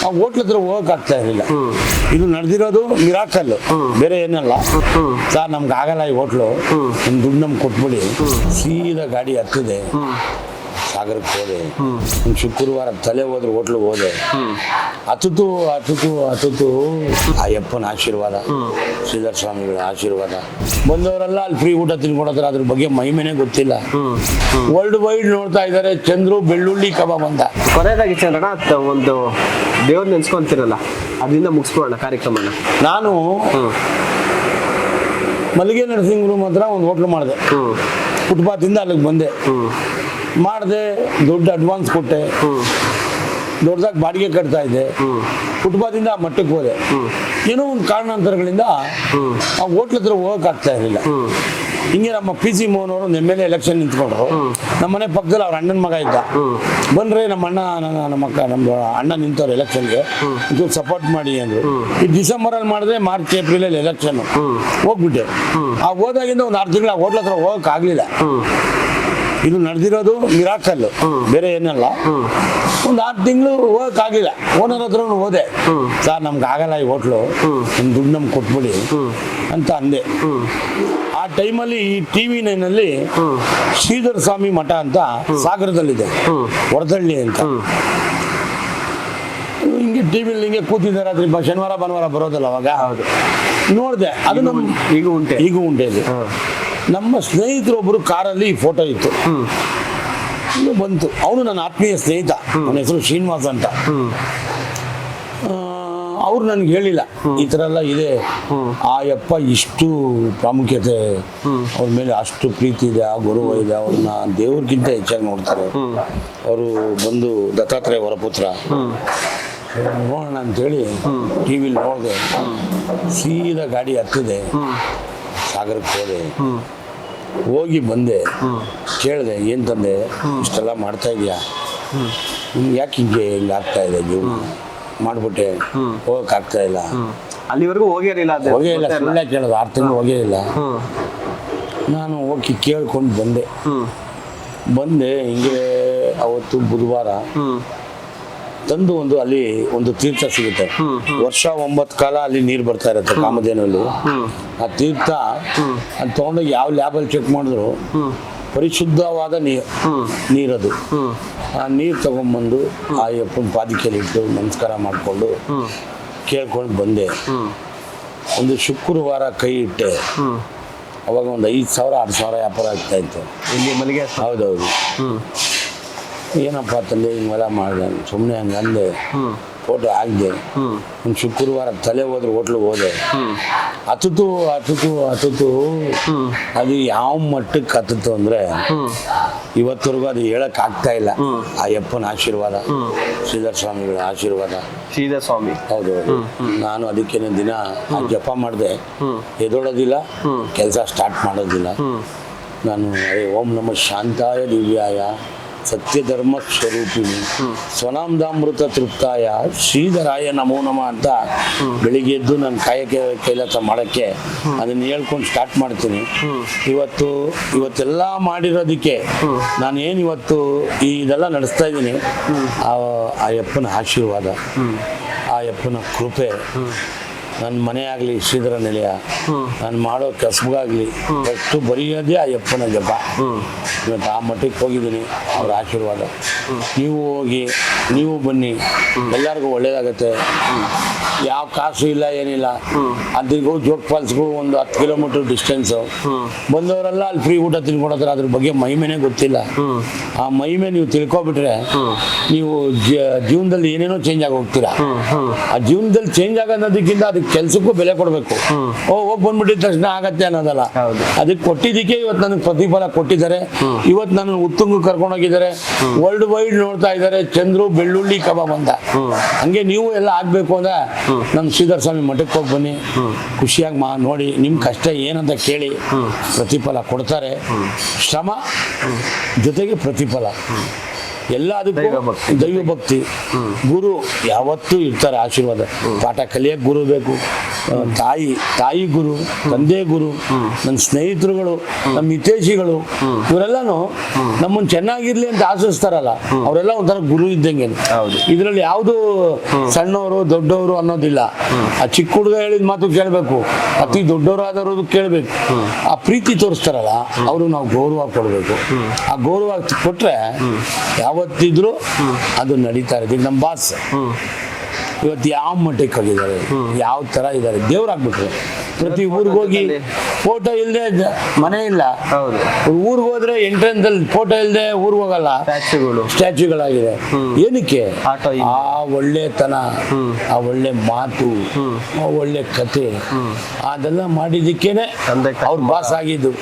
ಆ ಹೋಟ್ಲ ಹತ್ರ ಹೋಗಕ್ ಆಗ್ತಾ ಇರಲಿಲ್ಲ. ಇದು ನಡೆದಿರೋದು ಮಿರಾಕಲ್, ಬೇರೆ ಏನಲ್ಲ. ಸರ್ ನಮ್ಗೆ ಆಗಲ್ಲ ಈ ಹೋಟ್ಲು, ನಿಮ್ ದುಡ್ಡು ನಮ್ಗೆ ಕೊಟ್ಬಿಡಿ. ಸೀದಾ ಗಾಡಿ ಹತ್ತಿದೆ, ಸಾಗರಕ್ಕೆ ಹೋದೆ. ಒಂದು ಶುಕ್ರವಾರ ತಲೆ ಹೋದ್ರೆ ಹೋಟ್ಲಿಗೆ ಹೋದೆ. ಹತ್ತಿತು ಅಯ್ಯಪ್ಪನ ಆಶೀರ್ವಾದ, ಶ್ರೀಧರ್ ಸ್ವಾಮಿಗಳ ಆಶೀರ್ವಾದ. ಬಂದವರೆಲ್ಲ ಅಲ್ಲಿ ಫ್ರೀ ಊಟ ತಿನ್ಕೊಡೋದ್ರೆ ಅದ್ರ ಬಗ್ಗೆ ಮಹಿಮೆನೇ ಗೊತ್ತಿಲ್ಲ. ವರ್ಲ್ಡ್ ವೈಡ್ ನೋಡ್ತಾ ಇದ್ದಾರೆ. ಚಂದ್ರು ಬೆಳ್ಳುಳ್ಳಿ ಕಬಾಬ್ ಅಂತ. ಕೊನೆಯದಾಗಿ ಚಂದ್ರಣ್ಣ, ಒಂದು ದೇವ್ರ ನೆನ್ಸ್ಕೊಂತೀರಲ್ಲ, ಅದರಿಂದ ಮುಗಿಸ್ಕೊಳ್ಳೋಣ ಕಾರ್ಯಕ್ರಮನ. ನಾನು ಮಲ್ಲಿಗೆ ನರಸಿಂಗ್ ರೂಮ್ ಹತ್ರ ಒಂದು ಹೋಟ್ಲು ಮಾಡಿದೆ. ಫುಟ್ಪಾತಿಂದ ಅಲ್ಲಿಗೆ ಬಂದೆ, ಮಾಡಿದೆ, ದೊಡ್ಡ ಅಡ್ವಾನ್ಸ್ ಕೊಟ್ಟೆ, ದೊಡ್ಡದಾಗಿ ಬಾಡಿಗೆ ಕಟ್ತಾ ಇದ್ದೆ. ಫುಟ್ಪಾತಿಂದ ಆ ಮಟ್ಟಕ್ಕೆ ಹೋದೆ. ಏನೋ ಒಂದು ಕಾರಣಾಂತರಗಳಿಂದ ಆ ಹೋಟ್ಲ ಹತ್ರ ಹೋಗಕ್ ಆಗ್ತಾ ಇರಲಿಲ್ಲ. ಹಿಂಗೆ ನಮ್ಮ PC ಮೋಹನ್ ಅವರು ಒಂದು MLA ಎಲೆಕ್ಷನ್ ನಿಂತ್ಕೊಂಡ್ರು. ನಮ್ಮ ಮನೆ ಪಕ್ಕದಲ್ಲಿ ಅವ್ರ ಅಣ್ಣನ ಮಗ ಇದ್ದ. ಬಂದ್ರೆ ನಮ್ಮ ಅಣ್ಣ ನಿಂತವ್ರು ಎಲೆಕ್ಷನ್ಗೆ, ಇದು ಸಪೋರ್ಟ್ ಮಾಡಿ ಅಂದ್ರು. ಈ ಡಿಸೆಂಬರಲ್ಲಿ ಮಾಡಿದ್ರೆ ಮಾರ್ಚ್ ಏಪ್ರಿಲಲ್ಲಿ ಎಲೆಕ್ಷನ್ ಹೋಗ್ಬಿಟ್ಟೆ. ಆ ಹೋದಾಗಿಂದ ಒಂದು 6 ತಿಂಗಳು ಆ ಹೋಟ್ಲ ಹತ್ರ ಹೋಗಕ್ ಆಗ್ಲಿಲ್ಲ. ಇದು ನಡೆದಿರೋದು ಮಿರಾಕಲ್, ಬೇರೆ ಏನಲ್ಲ. ಒಂದು 6 ತಿಂಗಳು ಹೋಗಕ್ ಆಗಿಲ್ಲ. ಓನರ್ ಹತ್ರ ಹೋದೆ, ಸರ್ ನಮ್ಗೆ ಆಗಲ್ಲ ಈ ಹೋಟ್ಲು, ನಿಮ್ ದುಡ್ಡು ನಮ್ಗೆ ಕೊಟ್ಬಿಡಿ ಅಂತ ಅಂದೆ. ಆ ಟೈಮಲ್ಲಿ ಈ TV9 ಶ್ರೀಧರ್ ಸ್ವಾಮಿ ಮಠ ಅಂತ ಸಾಗರದಲ್ಲಿದೆ, ಹೊರತಳ್ಳಿ ಅಂತ. ಹಿಂಗೆ ಟಿವಿಲಿ ಹಿಂಗೆ ಕೂತಿದ್ದಾರೆ. ಅದ್ರ ಶನಿವಾರ ಭಾನುವಾರ ಬರೋದಲ್ಲ ಅವಾಗ. ನೋಡಿದೆ, ಅದು ನಮ್ ಈಗ ಉಂಟೆ ಇದು. ನಮ್ಮ ಸ್ನೇಹಿತರೊಬ್ಬರು ಕಾರಲ್ಲಿ ಈ ಫೋಟೋ ಇತ್ತು, ಬಂತು. ಅವನು ನನ್ನ ಆತ್ಮೀಯ ಸ್ನೇಹಿತ, ಅವನ ಹೆಸರು ಶ್ರೀನಿವಾಸ್ ಅಂತ. ಅವ್ರು ನನ್ಗೆ ಹೇಳಿಲ್ಲ ಈ ಥರ ಎಲ್ಲ ಇದೆ, ಆ ಯಪ್ಪ ಇಷ್ಟು ಪ್ರಾಮುಖ್ಯತೆ, ಅವ್ರ ಮೇಲೆ ಅಷ್ಟು ಪ್ರೀತಿ ಇದೆ, ಆ ಗೌರವ ಇದೆ, ಅವ್ರನ್ನ ದೇವ್ರಿಗಿಂತ ಹೆಚ್ಚಾಗಿ ನೋಡ್ತಾರೆ. ಅವರು ಬಂದು ದತ್ತಾತ್ರೇಯ ವರಪುತ್ರ. ನೋಡೋಣ ಅಂತೇಳಿ TV ನೋಡಿದೆ. ಸೀದಾ ಗಾಡಿ ಹತ್ತಿದೆ, ಸಾಗರಕ್ಕೆ ಹೋದೆ. ಹೋಗಿ ಬಂದೆ, ಕೇಳಿದೆ, ಏನ್ ತಂದೆ ಇಷ್ಟೆಲ್ಲ ಮಾಡ್ತಾ ಇದೀಯಾ, ಯಾಕೆ ಹಿಂಗೆ ಇಲ್ಲಿ ಆಗ್ತಾ ಇದೆ ಜೀವನ, ಮಾಡ್ಬಿಟ್ಟೆ, ಹೋಗಕ್ ಆಗ್ತಾ ಇಲ್ಲ. ಅಲ್ಲಿವರೆಗೂ ಹೋಗೇ ಇಲ್ಲ, ಸುಳ್ಳೆ ಕೇಳೋದು. 6 ತಿಂಗಳು ಹೋಗೇ ಇಲ್ಲ. ನಾನು ಹೋಗಿ ಕೇಳ್ಕೊಂಡು ಬಂದೆ. ಹಿಂಗೆ ಅವತ್ತು ಬುಧವಾರ ತಂದು ಅಲ್ಲಿ ಒಂದು ತೀರ್ಥ ಸಿಗುತ್ತೆ. ವರ್ಷ 9 ಕಾಲ ಅಲ್ಲಿ ನೀರು ಬರ್ತಾ ಇರುತ್ತೆ ಕಾಮಧೇನಲ್ಲಿ. ಆ ತೀರ್ಥ ಅದು ತಗೊಂಡೋಗಿ ಯಾವ ಲ್ಯಾಬಲ್ಲಿ ಚೆಕ್ ಮಾಡಿದ್ರು ಪರಿಶುದ್ಧವಾದ ನೀರದು. ಆ ನೀರು ತಗೊಂಡ್ಬಂದು ಆ ಅಪ್ಪನ ಪಾದಿಕೆಯಲ್ಲಿ ಇಟ್ಟು ನಮಸ್ಕಾರ ಮಾಡಿಕೊಂಡು ಕೇಳ್ಕೊಂಡು ಬಂದೆ. ಒಂದು ಶುಕ್ರವಾರ ಕೈ ಇಟ್ಟೆ. ಅವಾಗ ಒಂದು 5,000 6,000 ವ್ಯಾಪಾರ ಆಗ್ತಾ ಇತ್ತು ಇಲ್ಲಿ ಮಲ್ಲಿಗೆ. ಹೌದೌದು. ಏನಪ್ಪ ತಂದೆ ಹಿಂಗೆಲ್ಲ ಮಾಡಿದೆ, ಸುಮ್ಮನೆ ಹಂಗೆ ಅಂದೆ, ಫೋಟೋ ಹಾಕಿದೆ. ಒಂದು ಶುಕ್ರವಾರ ತಲೆ ಹೋದ್ರೆ ಹೋಟ್ಲಿಗೆ ಹೋದೆ. ಹತ್ತಿತು ಅದು ಯಾವ ಮಟ್ಟಕ್ಕೆ ಹತ್ತಿತು ಅಂದ್ರೆ ಇವತ್ತವರೆಗೂ ಅದು ಹೇಳಕ್ ಆಗ್ತಾ ಇಲ್ಲ. ಆ ಯಪ್ಪನ ಆಶೀರ್ವಾದ, ಶ್ರೀಧರ್ ಸ್ವಾಮಿಗಳ ಆಶೀರ್ವಾದ. ಶ್ರೀಧರ್ ಸ್ವಾಮಿ, ಹೌದು. ನಾನು ಅದಕ್ಕೇನೆ ದಿನ ಜಪ ಮಾಡಿದೆ, ಎದೊಳೋದಿಲ್ಲ, ಕೆಲಸ ಸ್ಟಾರ್ಟ್ ಮಾಡೋದಿಲ್ಲ. ನಾನು ಓಂ ನಮಃ ಶಾಂತಾಯ ದಿವ್ಯಾಯ ಸತ್ಯಧರ್ಮ ಸ್ವರೂಪಿಣಿ ಸ್ವನಾಮದಾಮೃತ ತೃಪ್ತಾಯ ಶ್ರೀಧರಾಯ ನಮೋ ನಮಃ ಅಂತ ಬೆಳಿಗ್ಗೆ ಎದ್ದು ನಾನು ಕಾಯಕ್ಕೆ ಕೈಲಾಸ ಮಾಡೋಕ್ಕೆ ಅದನ್ನ ಹೇಳ್ಕೊಂಡು ಸ್ಟಾರ್ಟ್ ಮಾಡ್ತೀನಿ. ಇವತ್ತೆಲ್ಲ ಮಾಡಿರೋದಕ್ಕೆ ನಾನು ಏನು ಇವತ್ತು ಇದೆಲ್ಲ ನಡೆಸ್ತಾ ಇದ್ದೀನಿ, ಆ ಯಪ್ಪನ ಆಶೀರ್ವಾದ, ಆ ಯಪ್ಪನ ಕೃಪೆ. ನನ್ನ ಮನೆ ಆಗಲಿ ಶ್ರೀಧರ ನಿಲಯ, ನಾನು ಮಾಡೋ ಕಸಬಾಗಲಿ ಫಸ್ಟು ಬರೆಯೋದೇ ಆ ಯಪ್ಪನ ಜಪ. ಇವತ್ತು ಆ ಮಟ್ಟಕ್ಕೆ ಹೋಗಿದ್ದೀನಿ, ಅವ್ರ ಆಶೀರ್ವಾದ. ನೀವು ಹೋಗಿ, ನೀವು ಬನ್ನಿ, ಎಲ್ಲರಿಗೂ ಒಳ್ಳೇದಾಗತ್ತೆ. ಯಾವ ಕಾಸು ಇಲ್ಲ, ಏನಿಲ್ಲ. ಅದಿಗೂ ಜೋಗ್ ಫಾಲ್ಸ್ಗೂ ಒಂದು 10 ಕಿಲೋಮೀಟರ್ ಡಿಸ್ಟೆನ್ಸು. ಬಂದವರೆಲ್ಲ ಅಲ್ಲಿ ಫ್ರೀ ಊಟ ತಿನ್ಕೊಡೋದ್ರೆ ಅದ್ರ ಬಗ್ಗೆ ಮಹಿಮೆನೇ ಗೊತ್ತಿಲ್ಲ. ಆ ಮಹಿಮೆ ನೀವು ತಿಳ್ಕೊಬಿಟ್ರೆ ನೀವು ಜೀವನದಲ್ಲಿ ಏನೇನೋ ಚೇಂಜ್ ಆಗಿ ಹೋಗ್ತೀರಾ. ಆ ಜೀವನದಲ್ಲಿ ಚೇಂಜ್ ಆಗೋದಕ್ಕಿಂತ ಅದಕ್ಕೆ ಕೆಲ್ಸಕ್ಕೂ ಬೆಲೆ ಕೊಡ್ಬೇಕು. ಹೋಗಿ ಬಂದ್ಬಿಟ್ಟಿದ ತಕ್ಷಣ ಆಗತ್ತೆ ಅನ್ನೋದಲ್ಲ. ಅದಕ್ಕೆ ಕೊಟ್ಟಿದ್ದಕ್ಕೆ ಇವತ್ತು ನನಗೆ ಪ್ರತಿಫಲ ಕೊಟ್ಟಿದ್ದಾರೆ. ಇವತ್ತು ನನ್ನ ಉತ್ತುಂಗ ಕರ್ಕೊಂಡು ಹೋಗಿದ್ದಾರೆ, ವರ್ಲ್ಡ್ ವೈಡ್ ನೋಡ್ತಾ ಇದ್ದಾರೆ. ಚಂದ್ರು ಬೆಳ್ಳುಳ್ಳಿ ಕಬಾಬ್ ಅಂತ. ಹಂಗೆ ನೀವು ಎಲ್ಲ ಆಗ್ಬೇಕು ಅಂದ್ರೆ ನಮ್ಮ ಶ್ರೀಧರ್ ಸ್ವಾಮಿ ಮಠಕ್ಕೆ ಹೋಗಿ ಬನ್ನಿ, ಖುಷಿಯಾಗಿ ನೋಡಿ, ನಿಮ್ ಕಷ್ಟ ಏನಂತ ಕೇಳಿ ಪ್ರತಿಫಲ ಕೊಡ್ತಾರೆ. ಶ್ರಮ ಜೊತೆಗೆ ಪ್ರತಿಫಲ ಎಲ್ಲ ಅದಕ್ಕೂ ದೈವಭಕ್ತಿ. ದೈವ ಭಕ್ತಿ. ಗುರು ಯಾವತ್ತೂ ಇರ್ತಾರೆ ಆಶೀರ್ವಾದ. ಪಾಠ ಕಲಿಯಕ್ಕೆ ಗುರು ಬೇಕು. ತಾಯಿ ಗುರು, ತಂದೆ ಗುರು, ನನ್ನ ಸ್ನೇಹಿತರುಗಳು, ನಮ್ಮ ಹಿತೈಷಿಗಳು, ಇವರೆಲ್ಲಾನು ನಮ್ಮನ್ನು ಚೆನ್ನಾಗಿರ್ಲಿ ಅಂತ ಆಶಿಸ್ತಾರಲ್ಲ, ಅವರೆಲ್ಲ ಒಂಥರ ಗುರು ಇದ್ದಂಗೆ. ಹೌದು. ಇದರಲ್ಲಿ ಯಾವುದು ಸಣ್ಣವರು ದೊಡ್ಡವರು ಅನ್ನೋದಿಲ್ಲ. ಆ ಚಿಕ್ಕ ಹುಡುಗ ಹೇಳಿದ ಮಾತು ಕೇಳಬೇಕು, ಅತಿ ದೊಡ್ಡವರಾದವರು ಕೇಳಬೇಕು. ಆ ಪ್ರೀತಿ ತೋರಿಸ್ತಾರಲ್ಲ, ಅವರು ನಾವು ಗೌರವ ಕೊಡಬೇಕು. ಆ ಗೌರವ ಕೊಟ್ರೆ ಯಾವತ್ತಿದ್ರು ಅದು ನಡೀತಾ ಇರುತ್ತೆ. ಈಗ ನಮ್ಮ ಬಾಸ್ ಇವತ್ತು ಯಾವ ಮಟ್ಟಕ್ಕೆ ಹೋಗಿದ್ದಾರೆ, ಯಾವ ತರ ಇದ್ದಾರೆ, ದೇವ್ರಾಗ್ಬಿಟ್ರು. ಪ್ರತಿ ಊರಿಗೆ ಹೋಗಿ ಫೋಟೋ ಇಲ್ಲದೆ ಮನೆ ಇಲ್ಲ. ಹೌದು. ಊರಿಗೆ ಹೋದ್ರೆ ಎಂಟ್ರೆನ್ಸ್ ಅಲ್ಲಿ ಫೋಟೋ ಇಲ್ಲದೆ ಊರಿಗೆ ಹೋಗಲ್ಲ. ಸ್ಟ್ಯಾಚ್ಯೂಗಳಾಗಿದೆ. ಏನಕ್ಕೆ? ಆಟೋ ಆ ಒಳ್ಳೆತನ, ಆ ಒಳ್ಳೆ ಮಾತು, ಆ ಒಳ್ಳೆ ಕತೆ, ಅದೆಲ್ಲ ಮಾಡಿದ್ದಕ್ಕೇನೆ ಅವ್ರ ಬಾಸ್ ಆಗಿದ್ದು.